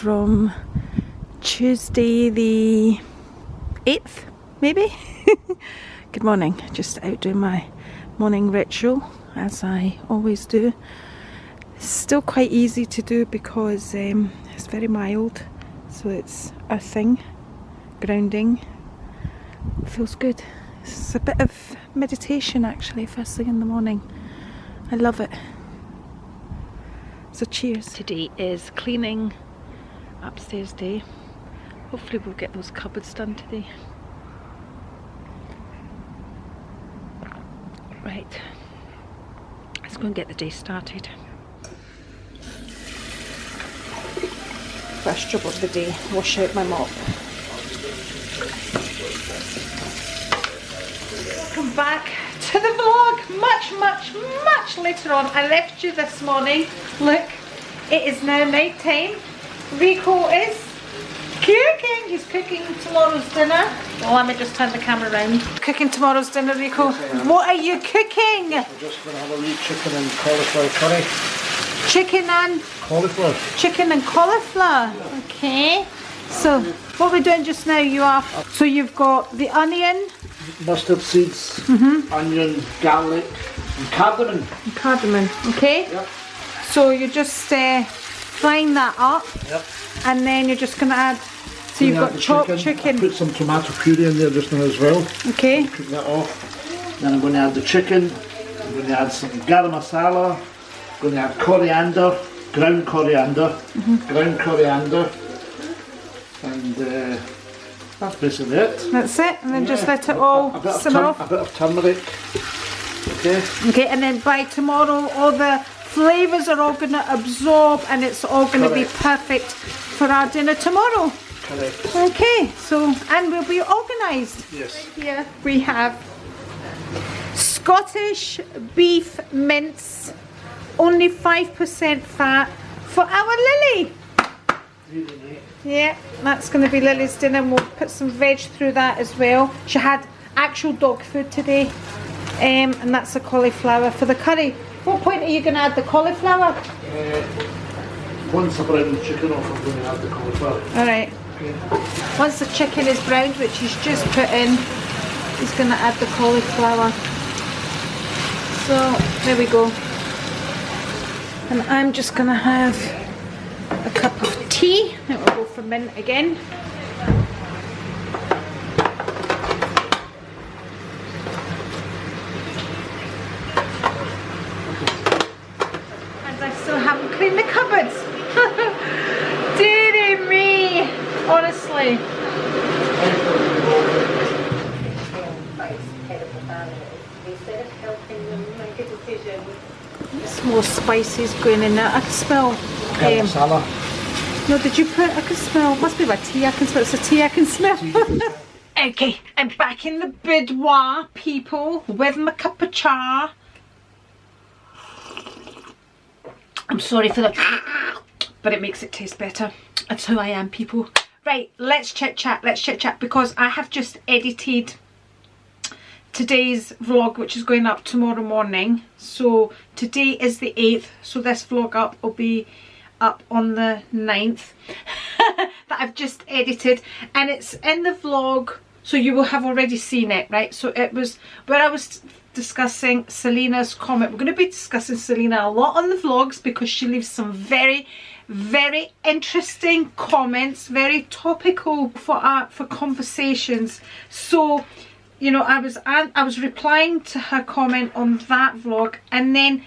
from Tuesday the 8th, maybe. Good morning, just out doing my morning ritual as I always do. It's still quite easy to do because it's very mild, so it's earthing, grounding. It feels good. It's a bit of meditation actually, first thing in the morning. I love it. So cheers. Today is cleaning upstairs day. Hopefully we'll get those cupboards done today. Right, let's go and get the day started. First job of the day, wash out my mop. Welcome back to the vlog. Much later on. I left you this morning. Look, it is now night time. Rico is cooking. He's cooking tomorrow's dinner. Well, let me just turn the camera around. Cooking tomorrow's dinner, Rico. Yes, what are you cooking? We're just going to have a wee chicken and cauliflower curry. Chicken and? Cauliflower. Chicken and cauliflower. Okay. So, what we're doing just now, so you've got the onion, mustard seeds, onion, garlic, and cardamom. And cardamom, okay? Yep. So you're just frying that up. Yep. And then you're just going to add, so you've got chopped chicken. I put some tomato puree in there just now as well. Okay. Cook that off. Then I'm going to add the chicken. I'm going to add some garam masala. I'm going to add coriander, ground coriander, and that's basically it. That's it, and then just let it all simmer off. A bit of turmeric. Okay. Okay, and then by tomorrow all the flavours are all going to absorb and it's all going to be perfect for our dinner tomorrow. Correct. Okay, so, and we'll be organised. Yes. Here we have Scottish beef mince, only 5% fat for our Lily. Yeah, that's going to be Lily's dinner, and we'll put some veg through that as well. She had actual dog food today, and that's the cauliflower for the curry. What point are you going to add the cauliflower? Once I brown the chicken off, I'm going to add the cauliflower. Alright. Okay. Once the chicken is browned, which he's just put in, he's going to add the cauliflower. So, there we go. And I'm just going to have a cup of tea. Then we'll go for mint again. And I still haven't cleaned the cupboards. Dearie me, honestly. Some more spices going in there. I can smell. Masala. No, did you put? I can smell. Must be my tea. I can smell. It's a tea I can smell. Okay, I'm back in the boudoir, people, with my cup of cha. I'm sorry for the, but it makes it taste better. That's who I am, people. Right, let's chit chat. Let's chit chat because I have just edited today's vlog, which is going up tomorrow morning. So today is the 8th, so this vlog up will be up on the 9th that I've just edited, and it's in the vlog, so you will have already seen it, right? So it was where I was discussing Selena's comment. We're going to be discussing Selena a lot on the vlogs because she leaves some very interesting comments, very topical for conversations. So, you know, I was replying to her comment on that vlog, and then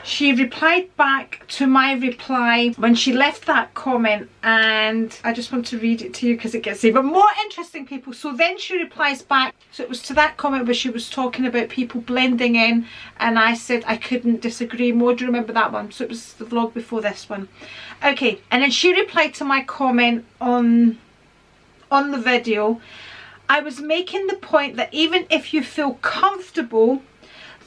she replied back to my reply when she left that comment, and I just want to read it to you because it gets even more interesting, people. So then she replies back, so it was to that comment where she was talking about people blending in, and I said I couldn't disagree more. Do you remember that one? So it was the vlog before this one. Okay, and then she replied to my comment on the video. I was making the point that even if you feel comfortable,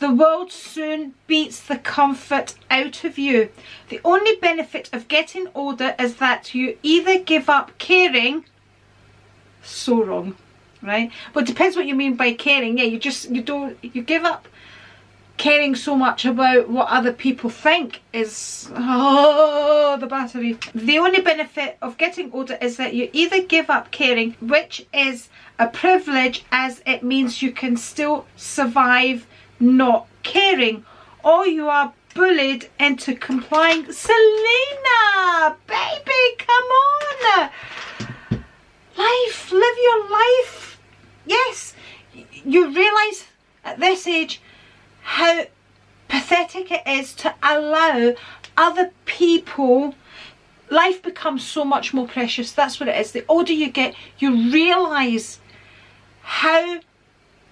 the world soon beats the comfort out of you. The only benefit of getting older is that you either give up caring. So wrong, right? Well, it depends what you mean by caring. Yeah, you give up caring so much about what other people think is, oh, the battery. The only benefit of getting older is that you either give up caring, which is a privilege as it means you can still survive not caring, or you are bullied into complying. Selena, baby, come on. Life, live your life. Yes, you realise at this age how pathetic it is to allow other people. Life becomes so much more precious. That's what it is. The older you get, you realise how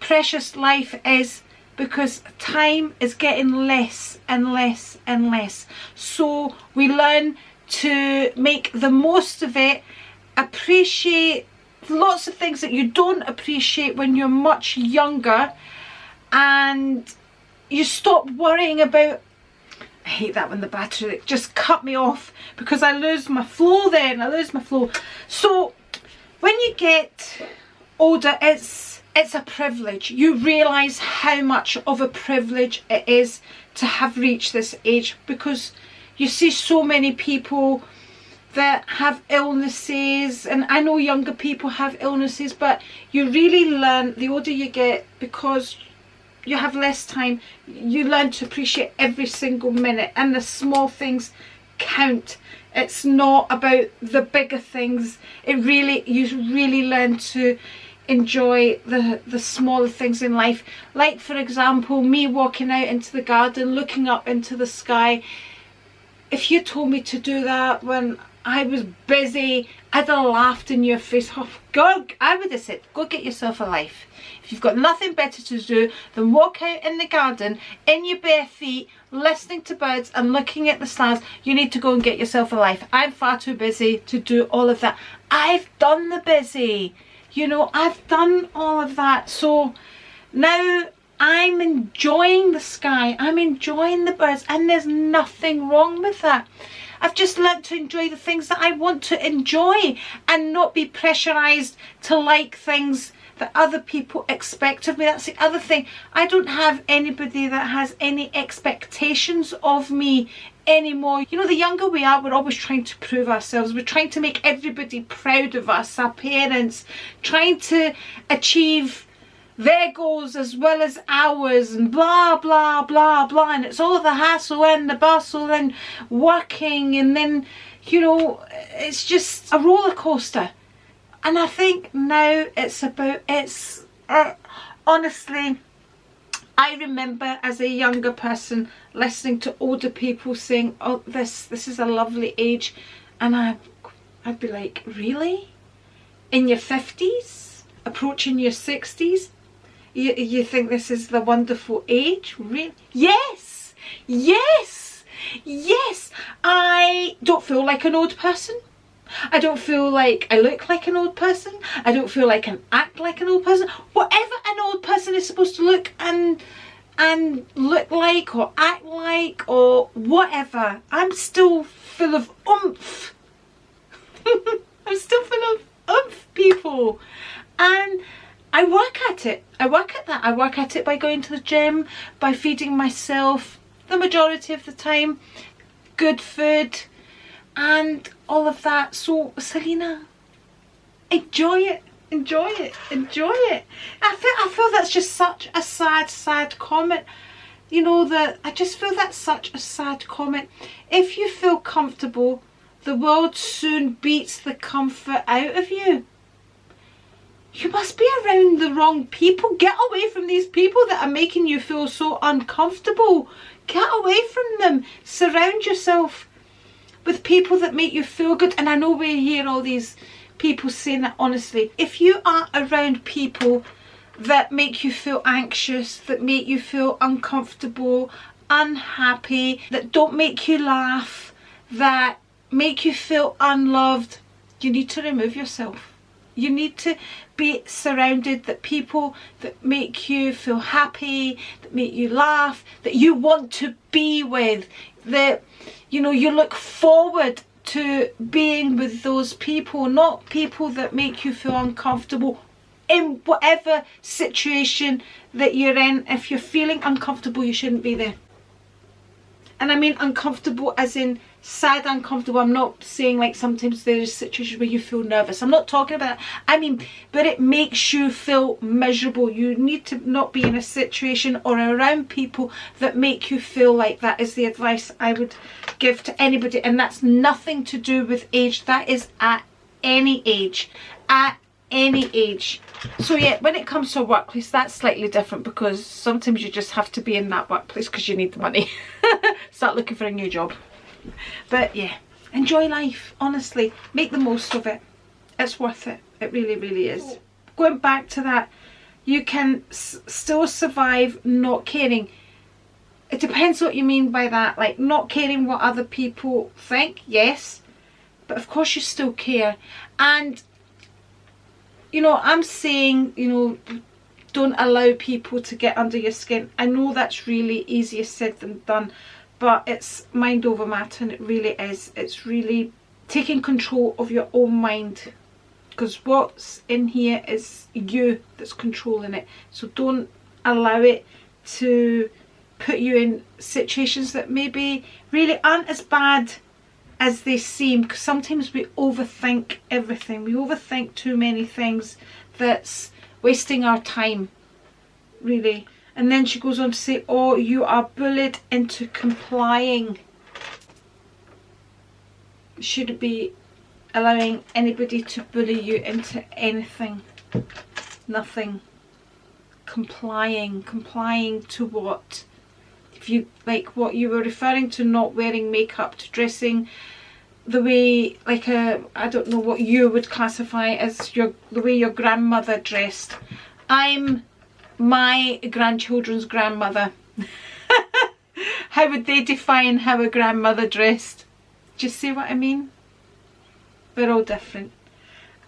precious life is, because time is getting less and less and less. So we learn to make the most of it, appreciate lots of things that you don't appreciate when you're much younger, and you stop worrying about, I hate that when the battery just cut me off because I lose my flow then, I lose my flow. So when you get older, it's a privilege. You realise how much of a privilege it is to have reached this age, because you see so many people that have illnesses, and I know younger people have illnesses, but you really learn the older you get, because you have less time, you learn to appreciate every single minute, and the small things count. It's not about the bigger things. You really learn to enjoy the smaller things in life. Like, for example, me walking out into the garden, looking up into the sky. If you told me to do that when I was busy, I'd have laughed in your face. Oh, I would have said, go get yourself a life. If you've got nothing better to do than walk out in the garden in your bare feet, listening to birds and looking at the stars, you need to go and get yourself a life. I'm far too busy to do all of that. I've done the busy, you know, I've done all of that. So now I'm enjoying the sky, I'm enjoying the birds, and there's nothing wrong with that. I've just learned to enjoy the things that I want to enjoy and not be pressurised to like things that other people expect of me. That's the other thing. I don't have anybody that has any expectations of me anymore. You know, the younger we are, we're always trying to prove ourselves. We're trying to make everybody proud of us, our parents, trying to achieve their goals as well as ours, and blah blah blah blah, and it's all the hassle and the bustle and working, and then, you know, it's just a roller coaster. And I think now honestly, I remember as a younger person listening to older people saying, oh, this is a lovely age, and I'd be like, really? In your 50s, approaching your 60s, you think this is the wonderful age? Really? Yes, yes, yes. I don't feel like an old person. I don't feel like I look like an old person. I don't feel like I act like an old person. Whatever an old person is supposed to look and look like or act like or whatever, I'm still full of oomph. I'm still full of oomph, people. And I work at it. I work at that. I work at it by going to the gym, by feeding myself the majority of the time, good food, and all of that. So, Selena, enjoy it, enjoy it, enjoy it. I feel that's just such a sad comment. You know, that I just feel that's such a sad comment. If you feel comfortable, the world soon beats the comfort out of you. You must be around the wrong people. Get away from these people that are making you feel so uncomfortable. Get away from them. Surround yourself with people that make you feel good. And I know we hear all these people saying that, honestly. If you are around people that make you feel anxious, that make you feel uncomfortable, unhappy, that don't make you laugh, that make you feel unloved, you need to remove yourself. You need to be surrounded that people that make you feel happy, that make you laugh, that you want to be with, that, you know, you look forward to being with those people, not people that make you feel uncomfortable in whatever situation that you're in, if you're feeling uncomfortable, you shouldn't be there. And I mean uncomfortable as in sad uncomfortable. I'm not saying like sometimes there's situations where you feel nervous. I'm not talking about that. I mean, but it makes you feel miserable. You need to not be in a situation or around people that make you feel like that, is the advice I would give to anybody. And that's nothing to do with age. That is at any age. At any age. So yeah, when it comes to a workplace, that's slightly different, because sometimes you just have to be in that workplace because you need the money. Start looking for a new job. But yeah, enjoy life, honestly. Make the most of it. It's worth it. It really, really is. Going back to that, you can still survive not caring. It depends what you mean by that. Like, not caring what other people think, yes, but of course you still care. And you know, I'm saying, you know, don't allow people to get under your skin. I know that's really easier said than done, but it's mind over matter, and it really is. It's really taking control of your own mind, because what's in here is you that's controlling it. So don't allow it to put you in situations that maybe really aren't as bad as they seem, because sometimes we overthink everything. We overthink too many things that's wasting our time, really. And then she goes on to say, oh, you are bullied into complying. You shouldn't be allowing anybody to bully you into anything. Nothing. Complying to what? If you, like what you were referring to, not wearing makeup, to dressing the way, like I don't know what you would classify as the way your grandmother dressed. I'm my grandchildren's grandmother. How would they define how a grandmother dressed? Do you see what I mean? We're all different.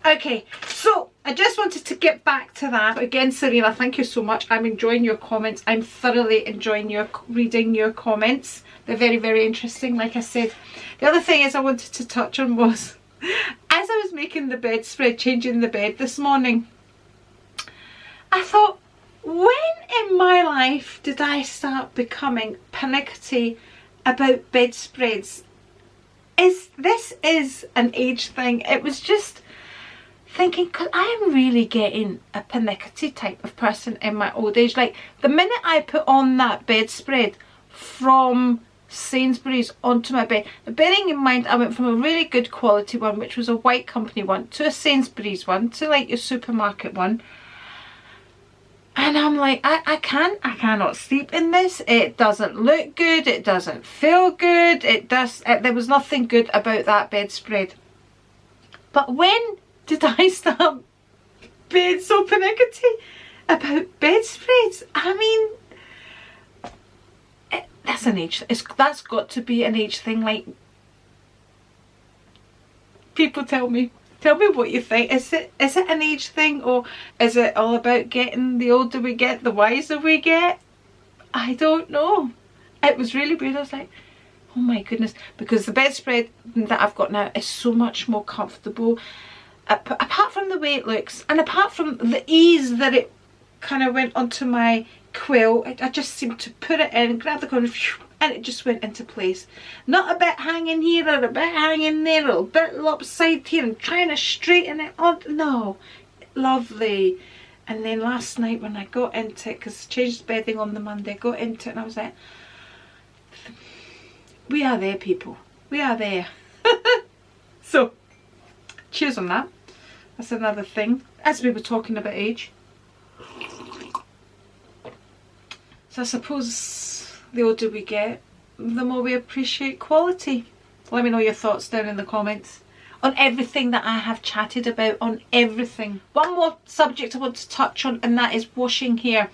Okay, so I just wanted to get back to that. Again, Serena, thank you so much. I'm enjoying your comments. I'm thoroughly enjoying reading your comments. They're very, very interesting, like I said. The other thing is I wanted to touch on was, as I was making the bedspread, changing the bed this morning, I thought, when in my life did I start becoming panicky about bedspreads? This is an age thing. It was just thinking, because I am really getting a panicky type of person in my old age. Like, the minute I put on that bedspread from Sainsbury's onto my bed, now, bearing in mind I went from a really good quality one, which was a white company one, to a Sainsbury's one, to like your supermarket one, and I'm like, I cannot sleep in this. It doesn't look good, it doesn't feel good, there was nothing good about that bedspread. But when did I start being so panicky about bedspreads? I mean, that's an age. That's got to be an age thing. Like, people tell me what you think. Is it an age thing, or is it all about getting, the older we get, the wiser we get? I don't know. It was really weird. I was like, oh my goodness, because the bedspread that I've got now is so much more comfortable. Apart from the way it looks, and apart from the ease that it kind of went onto my quilt, I just seemed to put it in, grab the corner, and it just went into place. Not a bit hanging here or a bit hanging there, a little bit lopsided here and trying to straighten it on. No, lovely. And then last night when I got into it, because I changed bedding on the Monday, I got into it and I was like, we are there, people. We are there. So, cheers on that. That's another thing. As we were talking about age. So I suppose the older we get, the more we appreciate quality. Let me know your thoughts down in the comments on everything that I have chatted about, on everything. One more subject I want to touch on, and that is washing hair.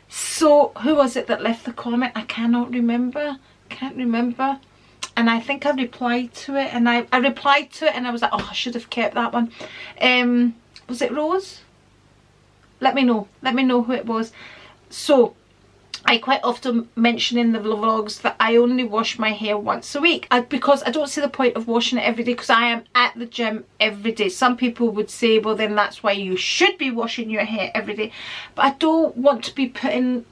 So who was it that left the comment? I cannot remember. Can't remember. And I think I replied to it, and I replied to it and I was like, oh, I should have kept that one. Was it Rose? Let me know who it was. So I quite often mention in the vlogs that I only wash my hair once a week because I don't see the point of washing it every day, because I am at the gym every day. Some people would say, well, then that's why you should be washing your hair every day, but I don't want to be putting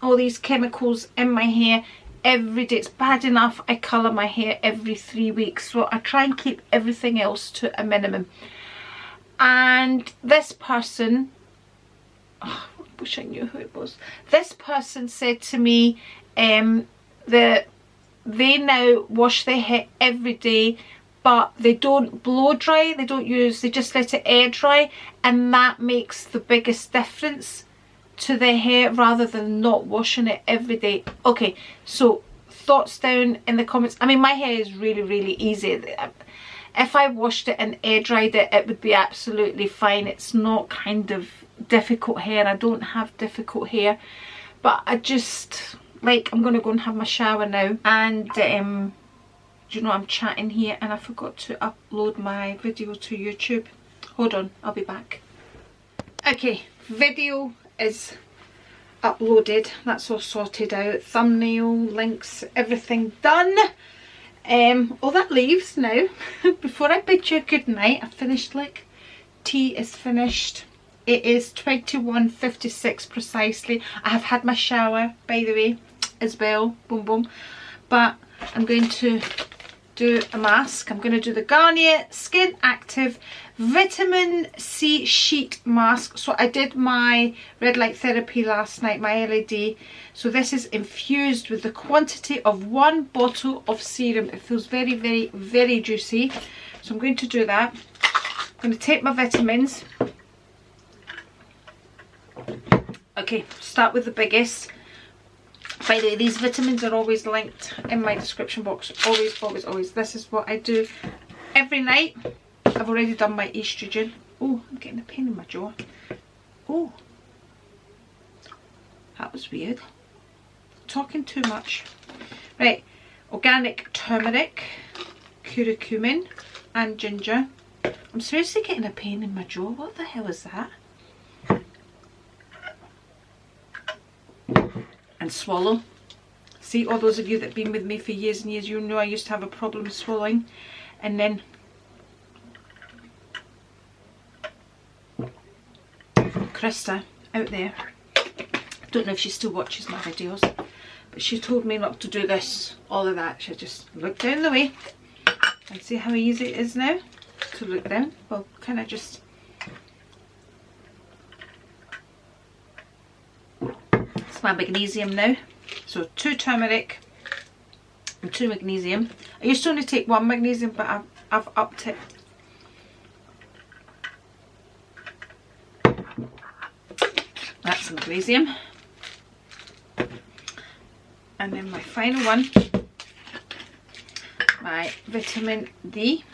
all these chemicals in my hair every day. It's bad enough I colour my hair every 3 weeks, so I try and keep everything else to a minimum. And this person, oh, I wish I knew who it was. This person said to me that they now wash their hair every day, but they don't blow dry, they just let it air dry, and that makes the biggest difference to their hair rather than not washing it every day. Okay, so thoughts down in the comments. I mean, my hair is really easy. If I washed it and air dried it, it would be absolutely fine. It's not kind of difficult hair. I don't have difficult hair, but I just, like, I'm gonna go and have my shower now, and do you know, I'm chatting here and I forgot to upload my video to YouTube. Hold on, I'll be back. Okay, video is uploaded, that's all sorted out, thumbnail, links, everything done. All that leaves now, before I bid you good night, I finished, like, tea is finished. It is 21:56 precisely. I have had my shower, by the way, as well, boom boom, but I'm going to do a mask. I'm going to do the Garnier Skin Active Vitamin C Sheet Mask. So I did my red light therapy last night, my LED. So this is infused with the quantity of 1 bottle of serum. It feels very juicy. So I'm going to do that. I'm going to take my vitamins. Okay, start with the biggest. By the way, these vitamins are always linked in my description box. Always. This is what I do every night. I've already done my estrogen. Oh, I'm getting a pain in my jaw. Oh, that was weird. Talking too much. Right, organic turmeric, curcumin and ginger. I'm seriously getting a pain in my jaw. What the hell is that? And swallow. See, all those of you that have been with me for years and years, you know I used to have a problem swallowing. And then Krista out there, I don't know if she still watches my videos, but she told me not to do this, all of that. She just look down the way and see how easy it is now to look down. Well, kind of just, it's my magnesium now. So 2 turmeric and 2 magnesium. I used to only take 1 magnesium, but I've upped it. That's magnesium. And then my final one, my vitamin D.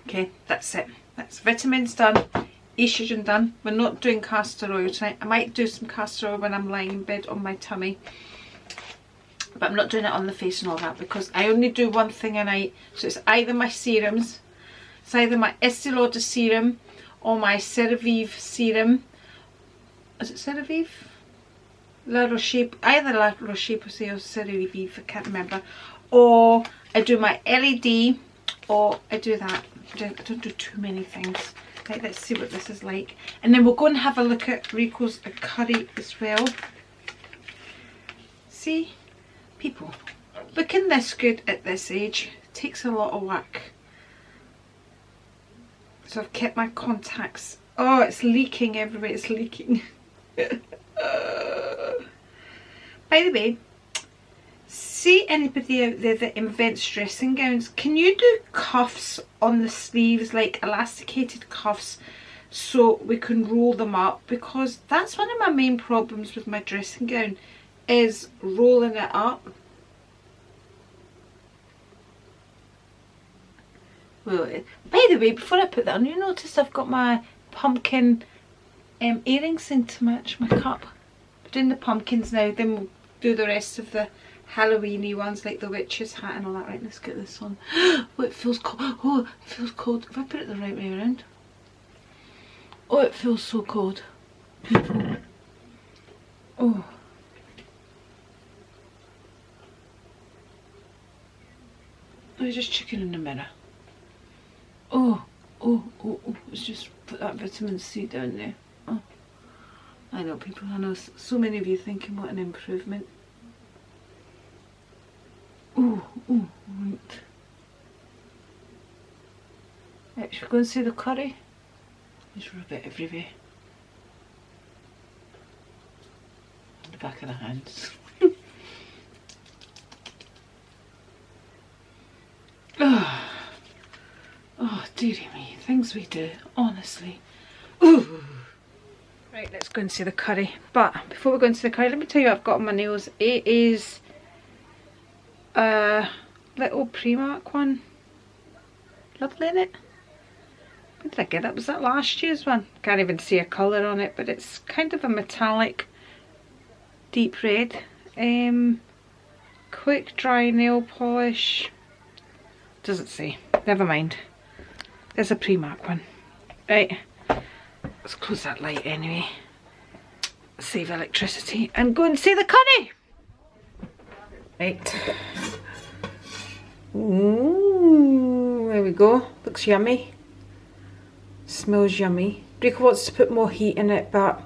Okay, that's it. That's vitamins done, estrogen done. We're not doing castor oil tonight. I might do some castor oil when I'm lying in bed on my tummy, but I'm not doing it on the face and all that, because I only do one thing a night. So it's either my serums, it's either my Estee Lauder serum or my CeraVe serum. Is it CeraVe? La Roche, either La Roche Posay or CeraVe, I can't remember. Or I do my LED, or I do that. I don't do too many things. Right, let's see what this is like. And then we'll go and have a look at Rico's curry as well. See, people, looking this good at this age takes a lot of work. So I've kept my contacts. Oh, it's leaking everywhere, it's leaking. By the way, see anybody out there that invents dressing gowns, can you do cuffs on the sleeves, like elasticated cuffs, so we can roll them up? Because that's one of my main problems with my dressing gown, is rolling it up. Well, by the way, before I put that on, you notice I've got my pumpkin earrings in to match my cup. We're doing the pumpkins now, then we'll do the rest of the Halloweeny ones like the witch's hat and all that. Right, let's get this on. Oh, it feels cold. Oh, it feels cold. If I put it the right way around. Oh, it feels so cold. People. Oh. I was just checking in the mirror. Oh, oh, oh, oh. Let's just put that vitamin C down there. Oh. I know people, I know so many of you thinking what an improvement. Oh, oh, right. Right, should we go and see the curry? Just rub it everywhere. On the back of the hands. Oh. Oh, dearie me, things we do, honestly. Ooh. Right, let's go and see the curry. But before we go into the curry, let me tell you what I've got on my nails. It is a little Primark one. Lovely, isn't it? When did I get that? Was that last year's one? Can't even see a colour on it, but it's kind of a metallic deep red. Quick dry nail polish. Doesn't say. Never mind. There's a Primark one. Right. Let's close that light anyway. Save electricity and go and see the curry. Right. Ooh, there we go. Looks yummy. Smells yummy. Rico wants to put more heat in it, but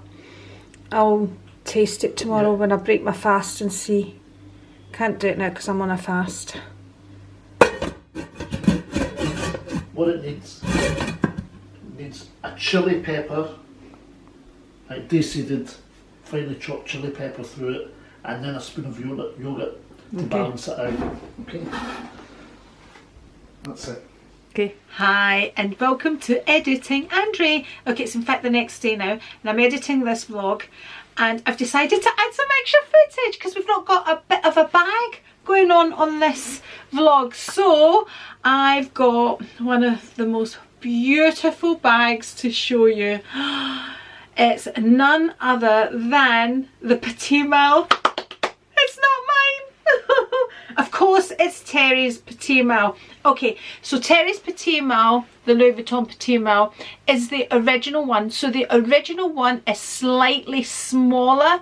I'll taste it tomorrow when I break my fast and see. Can't do it now because I'm on a fast. What it needs a chili pepper, like de-seeded, finely chopped chili pepper through it, and then a spoon of yogurt to balance it out. Okay, that's it. Okay, hi and welcome to Editing Andri. Okay, it's in fact the next day now, and I'm editing this vlog, and I've decided to add some extra footage because we've not got a bit of a bag going on this vlog. So I've got one of the most beautiful bags to show you. It's none other than the Petite Malle. It's not mine. Of course it's Terry's Petite Malle. Okay, so Terry's Petite Malle, the Louis Vuitton Petite Malle, is the original one. So the original one is slightly smaller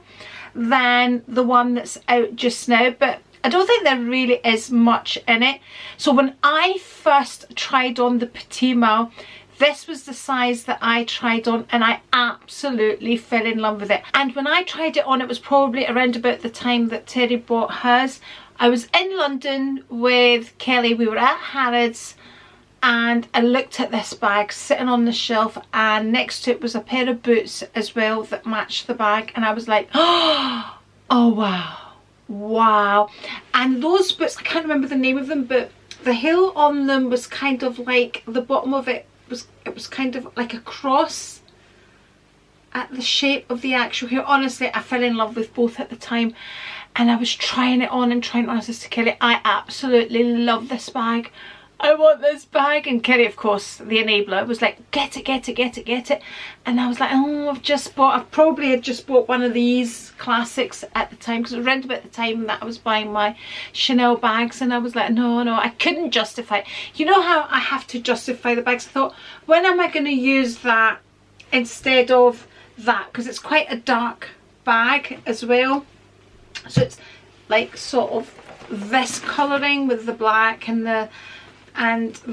than the one that's out just now, but I don't think there really is much in it. So when I first tried on the Petite Malle, this was the size that I tried on, and I absolutely fell in love with it. And when I tried it on, it was probably around about the time that Terry bought hers. I was in London with Kelly, we were at Harrods, and I looked at this bag sitting on the shelf, and next to it was a pair of boots as well that matched the bag, and I was like, oh wow. Wow. And those boots, I can't remember the name of them, but the heel on them was kind of like, the bottom of it was kind of like a cross at the shape of the actual heel. Honestly, I fell in love with both at the time, and I was trying it on and trying it on. I said to Kelly, I absolutely love this bag. I want this bag. And Kelly, of course, the enabler, was like, get it, get it, get it, get it. And I was like, oh, I probably had just bought one of these classics at the time, because it was around about the time that I was buying my Chanel bags, and I was like, no, I couldn't justify it. You know how I have to justify the bags? I thought, when am I going to use that instead of that? Because it's quite a dark bag as well. So it's like sort of this colouring with the black and the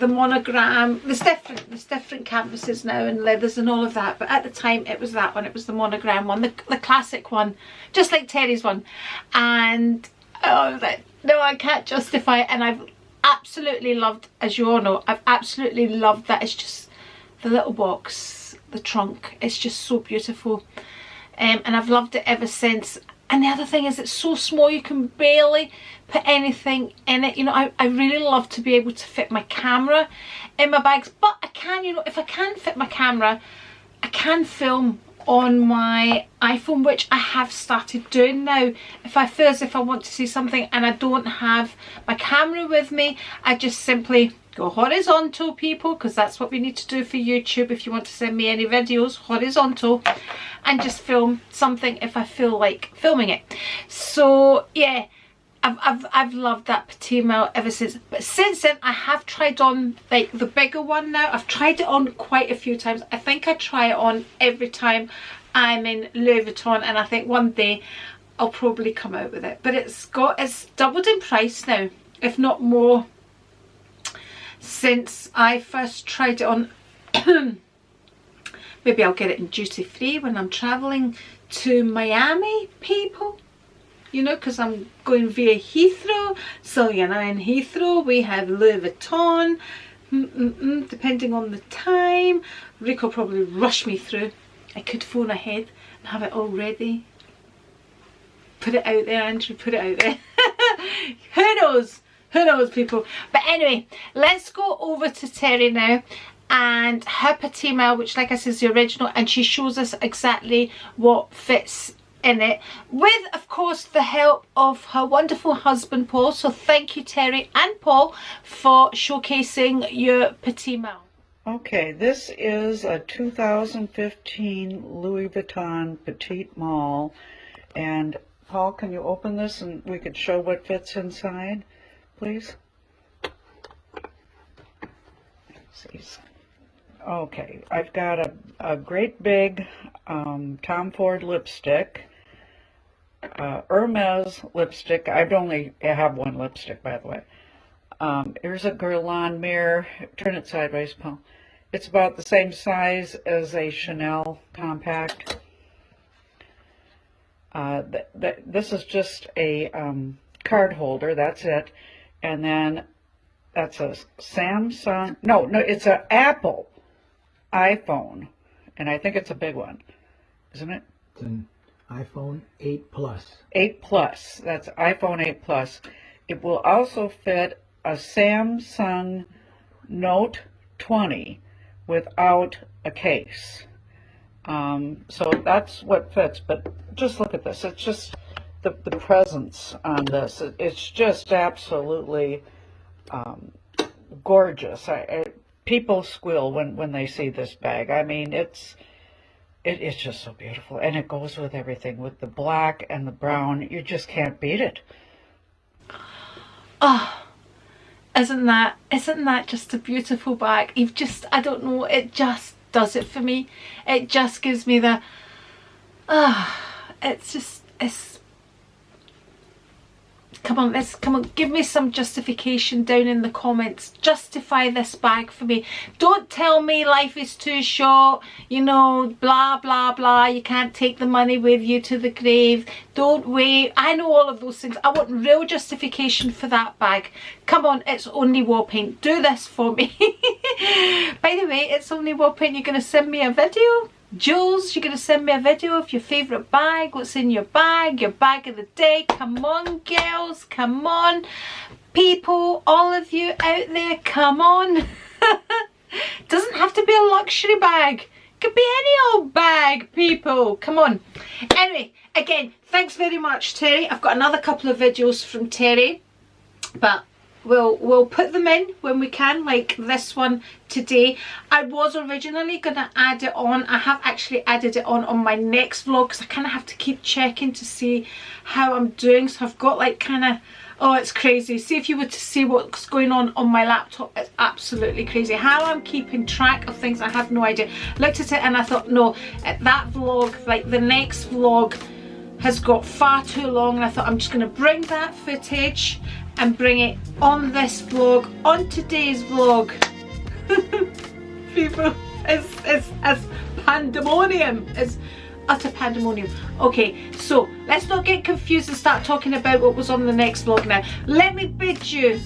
monogram. There's different canvases now and leathers and all of that, but at the time it was that one. It was the monogram one, the classic one, just like Terry's one. And I was like, no, I can't justify it. And I've absolutely loved, as you all know, I've absolutely loved that. It's just the little box, the trunk, it's just so beautiful, and I've loved it ever since. And the other thing is, it's so small, you can barely put anything in it. You know, I really love to be able to fit my camera in my bags, but I can, you know, if I can't fit my camera, I can film on my iPhone, which I have started doing now. If I feel as if I want to see something and I don't have my camera with me, I just simply go horizontal, people, because that's what we need to do for YouTube. If you want to send me any videos, horizontal, and just film something if I feel like filming it. So yeah, I've loved that Petite Malle ever since. But since then, I have tried on like the bigger one now. I've tried it on quite a few times. I think I try it on every time I'm in Louis Vuitton, and I think one day I'll probably come out with it. But it's doubled in price now, if not more, since I first tried it on. Maybe I'll get it in duty free when I'm traveling to Miami, people. You know, because I'm going via Heathrow. So, you know, in Heathrow we have Louis Vuitton. Depending on the time. Rick will probably rush me through. I could phone ahead and have it all ready. Put it out there, Andri, put it out there. Who knows? Who knows, people? But anyway, let's go over to Terry now and her Petite Malle, which, like I said, is the original, and she shows us exactly what fits in it, with of course the help of her wonderful husband Paul. So thank you, Terry and Paul, for showcasing your Petite Malle. Okay, this is a 2015 Louis Vuitton Petite Malle, and Paul, can you open this and we could show what fits inside, please? Okay, I've got a great big Tom Ford lipstick, Hermes lipstick. I only have one lipstick, by the way. Here's a Guerlain mirror. Turn it sideways, Paul. It's about the same size as a Chanel compact. This is just a card holder, that's it. And then that's a Samsung, no, it's an Apple iPhone, and I think it's a big one, isn't it? It's an iPhone 8 Plus. 8 Plus, that's iPhone 8 Plus. It will also fit a Samsung Note 20 without a case. So that's what fits, but just look at this. It's just the presence on this. It's just absolutely gorgeous. People squeal when they see this bag. I mean, it's just so beautiful, and it goes with everything, with the black and the brown. You just can't beat it. Oh, isn't that just a beautiful bag? I don't know, it just does it for me. It just gives me the come on, give me some justification down in the comments. Justify this bag for me. Don't tell me life is too short, you know, blah blah blah, you can't take the money with you to the grave, don't wait. I know all of those things. I want real justification for that bag. Come on, it's only wall paint. Do this for me. By the way, it's only wall paint. You're going to send me a video? Jules, you're going to send me a video of your favourite bag, what's in your bag of the day. Come on, girls, come on. People, all of you out there, come on. Doesn't have to be a luxury bag. Could be any old bag, people. Come on. Anyway, again, thanks very much, Terry. I've got another couple of videos from Terry, but we'll put them in when we can, like this one today. I was originally going to add it on. I have actually added it on my next vlog, because I kind of have to keep checking to see how I'm doing. So I've got like kind of, oh, it's crazy. See, if you were to see what's going on my laptop, it's absolutely crazy. How I'm keeping track of things, I have no idea. Looked at it and I thought, no, that vlog, like the next vlog, has got far too long, and I thought I'm just going to bring that footage and bring it on this vlog, on today's vlog. People, it's pandemonium. It's utter pandemonium. Okay, so let's not get confused and start talking about what was on the next vlog now. Let me bid you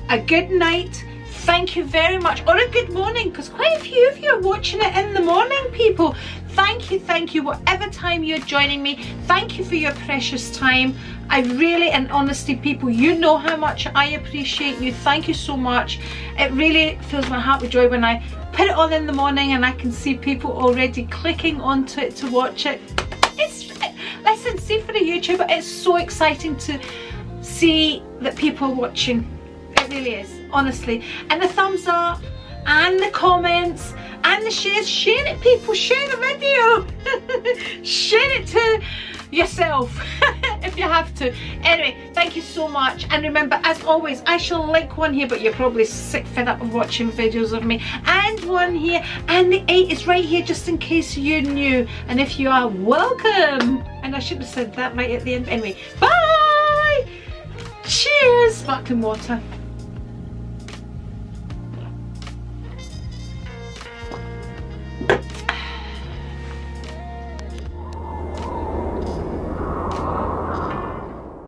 a good night. Thank you very much, or a good morning, because quite a few of you are watching it in the morning, people. Thank you, whatever time you're joining me. Thank you for your precious time. I really, and honestly, people, you know how much I appreciate you. Thank you so much. It really fills my heart with joy when I put it on in the morning and I can see people already clicking onto it to watch it. Listen, see, for a YouTuber, it's so exciting to see that people are watching. It really is, honestly. And the thumbs up, and the comments, and the shares. Share it, people. Share the video. Share it to yourself. if you have to. Anyway, thank you so much, and remember, as always, I shall link one here, but you're probably sick fed up of watching videos of me, and one here, and the 8 is right here just in case you're new, and if you are, welcome. And I should have said that right at the end. Anyway, bye. Cheers. Sparkling water.